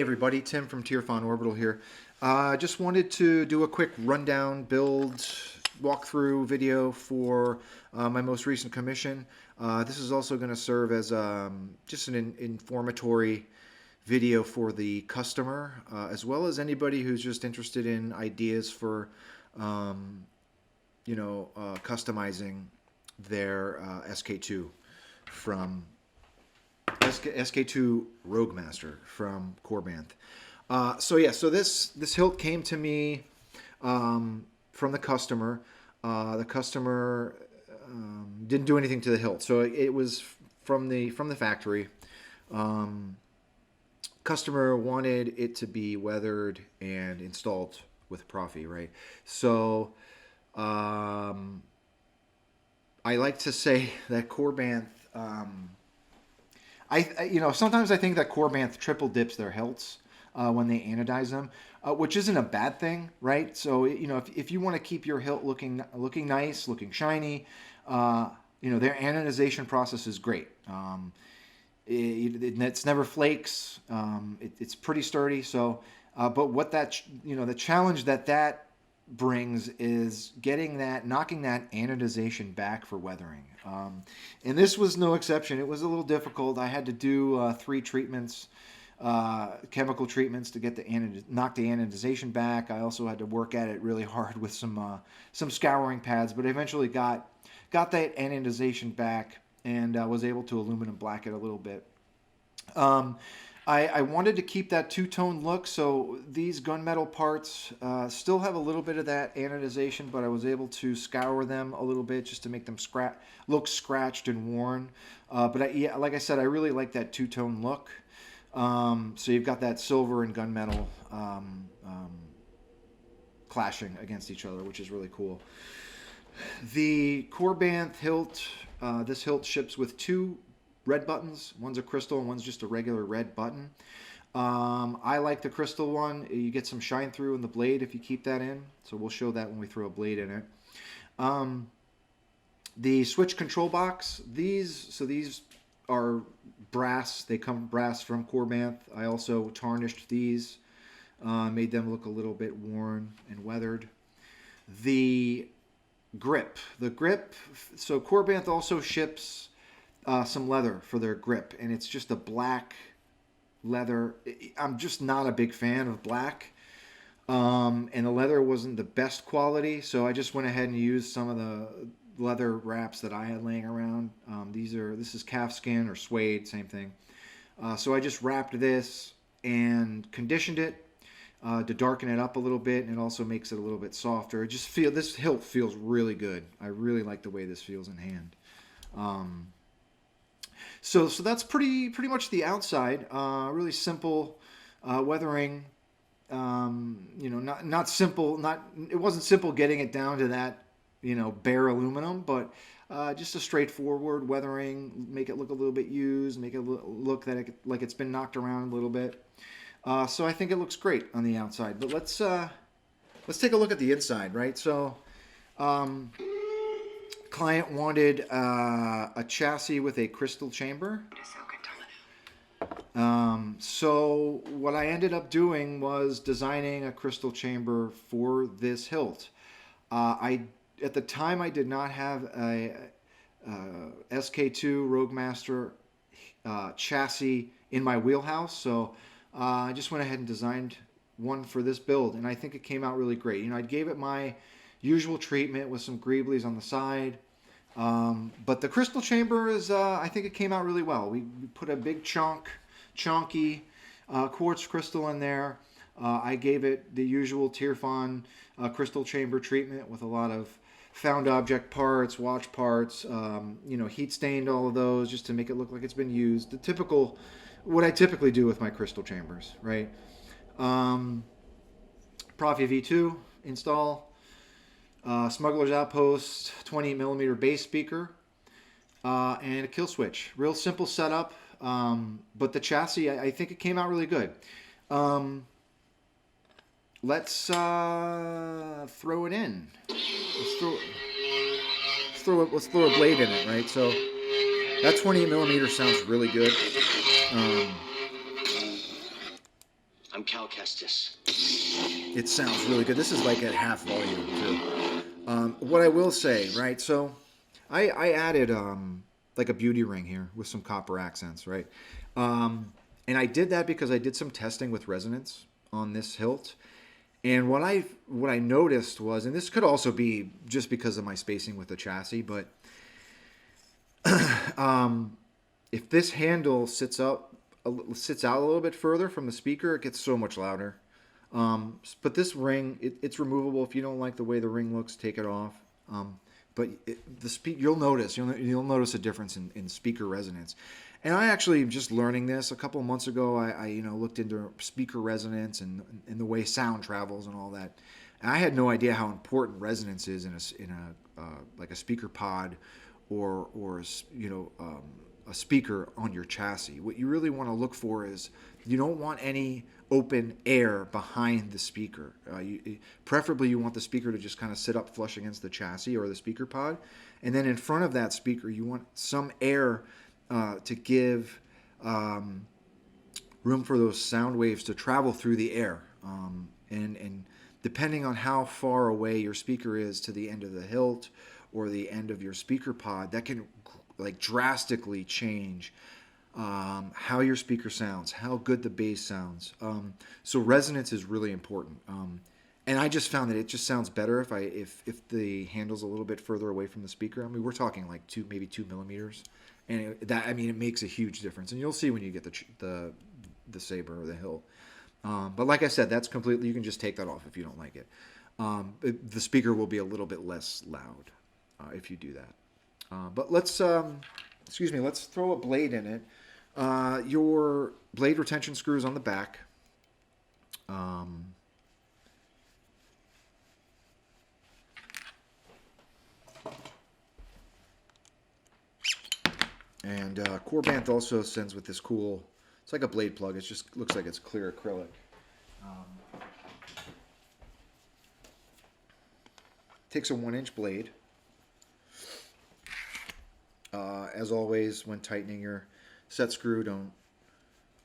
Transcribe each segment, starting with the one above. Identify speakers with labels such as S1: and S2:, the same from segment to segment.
S1: everybody, Tim from Tierfon Orbital here. Just wanted to do a quick rundown, build, walkthrough video for my most recent commission. This is also going to serve as just an informatory video for the customer, as well as anybody who's just interested in ideas for, customizing their SK2 from SK2 Roguemaster from Korbanth. So this hilt came to me from the customer. The customer didn't do anything to the hilt, so it was from the factory. Customer wanted it to be weathered and installed with Proffie, right? So I like to say that Korbanth. Sometimes I think that Korbanth triple dips their hilts when they anodize them, which isn't a bad thing, right? So if you want to keep your hilt looking nice, looking shiny, their anodization process is great. It's never flakes. It's pretty sturdy. So, but what the challenge that brings is knocking that anodization back for weathering. And this was no exception. It was a little difficult. I had to do 3 treatments, chemical treatments to get knock the anodization back. I also had to work at it really hard with some scouring pads, but eventually got that anodization back and was able to aluminum black it a little bit. I wanted to keep that two-tone look, so these gunmetal parts still have a little bit of that anodization, but I was able to scour them a little bit just to make them look scratched and worn. But like I said, I really like that two-tone look. So you've got that silver and gunmetal clashing against each other, which is really cool. The Korbanth hilt, this hilt ships with 2 red buttons. One's a crystal and one's just a regular red button. I like the crystal one. You get some shine through in the blade if you keep that in. So we'll show that when we throw a blade in it. The switch control box, these are brass. They come brass from Korbanth. I also tarnished these, made them look a little bit worn and weathered. The grip, so Korbanth also ships some leather for their grip, and it's just a black leather. I'm just not a big fan of black, and the leather wasn't the best quality, so I just went ahead and used some of the leather wraps that I had laying around. This is calfskin or suede, same thing. So I just wrapped this and conditioned it to darken it up a little bit, and it also makes it a little bit softer. This hilt feels really good. I really like the way this feels in hand. So that's pretty much the outside. Really simple weathering. Not simple. It wasn't simple getting it down to that bare aluminum, but just a straightforward weathering. Make it look a little bit used. Make it look like it's been knocked around a little bit. So I think it looks great on the outside. But let's take a look at the inside, right? So. Client wanted a chassis with a crystal chamber. So what I ended up doing was designing a crystal chamber for this hilt. At the time I did not have a SK2 Roguemaster chassis in my wheelhouse, so I just went ahead and designed one for this build, and I think it came out really great. I gave it my usual treatment with some greeblies on the side. But the crystal chamber is, I think it came out really well. We put a big chunky quartz crystal in there. I gave it the usual Tierfon crystal chamber treatment with a lot of found object parts, watch parts, heat stained all of those just to make it look like it's been used. What I typically do with my crystal chambers, right? Proffie V2 install. Smuggler's Outpost 28mm bass speaker, and a kill switch. Real simple setup, but the chassis, I think it came out really good. Let's throw it in. Let's throw a blade in it, right? So that 28mm sounds really good.
S2: I'm Cal Kestis.
S1: It sounds really good. This is like at half volume too. What I will say, right? So I added like a beauty ring here with some copper accents, right? And I did that because I did some testing with resonance on this hilt. And what I noticed was, and this could also be just because of my spacing with the chassis, but if this handle sits out a little bit further from the speaker, it gets so much louder. But this ring, it's removable. If you don't like the way the ring looks, take it off. But you'll notice a difference in speaker resonance. And I actually am just learning this. A couple of months ago, I looked into speaker resonance and the way sound travels and all that. And I had no idea how important resonance is in a like a speaker pod or a speaker on your chassis. What you really want to look for is you don't want any open air behind the speaker. Preferably you want the speaker to just kind of sit up flush against the chassis or the speaker pod. And then in front of that speaker, you want some air to give room for those sound waves to travel through the air. And depending on how far away your speaker is to the end of the hilt or the end of your speaker pod, that can like drastically change how your speaker sounds, how good the bass sounds. So resonance is really important. And I just found that it just sounds better if the handle's a little bit further away from the speaker. I mean, we're talking like maybe 2 millimeters, and it makes a huge difference. And you'll see when you get the saber or the hilt. But like I said, that's completely, you can just take that off if you don't like it. The speaker will be a little bit less loud if you do that. But let's throw a blade in it. Your blade retention screw is on the back. And Korbanth also sends with this cool, it's like a blade plug. It just looks like it's clear acrylic. Takes a 1-inch blade. As always, when tightening your set screw, don't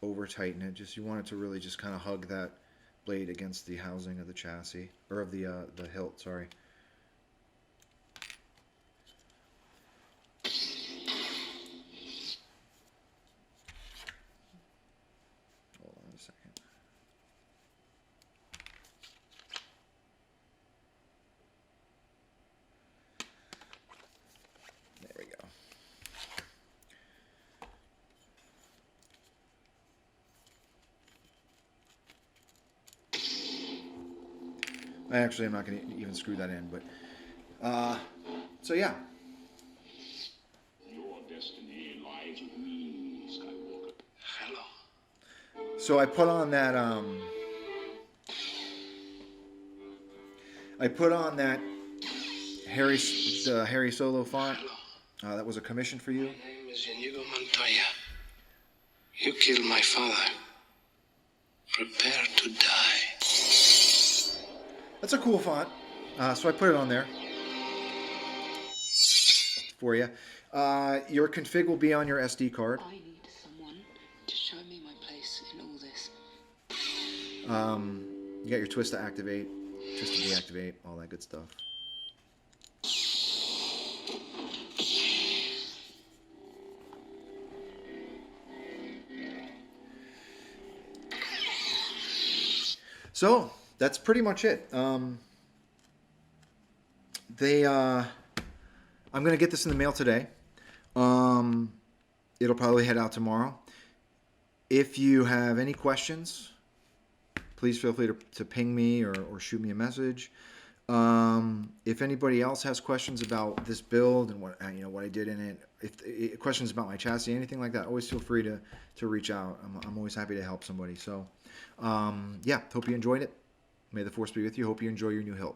S1: over tighten it. You want it to really just kind of hug that blade against the housing of the chassis, or of the hilt, sorry. Hold on a second. There we go. Actually, I'm not going to even screw that in, but so yeah.
S3: Your destiny lies with me, Skywalker.
S2: Hello.
S1: So I put on that Harry Solo font. That was a commission for you.
S2: My name is Inigo Montoya. You killed my father. Prepare to die.
S1: That's a cool font. So I put it on there for you. Your config will be on your SD card.
S4: I need someone to show me my place in all this.
S1: You got your twist to activate, twist to deactivate, all that good stuff. So that's pretty much it. I'm going to get this in the mail today. It'll probably head out tomorrow. If you have any questions, please feel free to ping me or shoot me a message. If anybody else has questions about this build and what I did in it, if questions about my chassis, anything like that, always feel free to reach out. I'm always happy to help somebody. So, yeah, hope you enjoyed it. May the force be with you. Hope you enjoy your new hilt.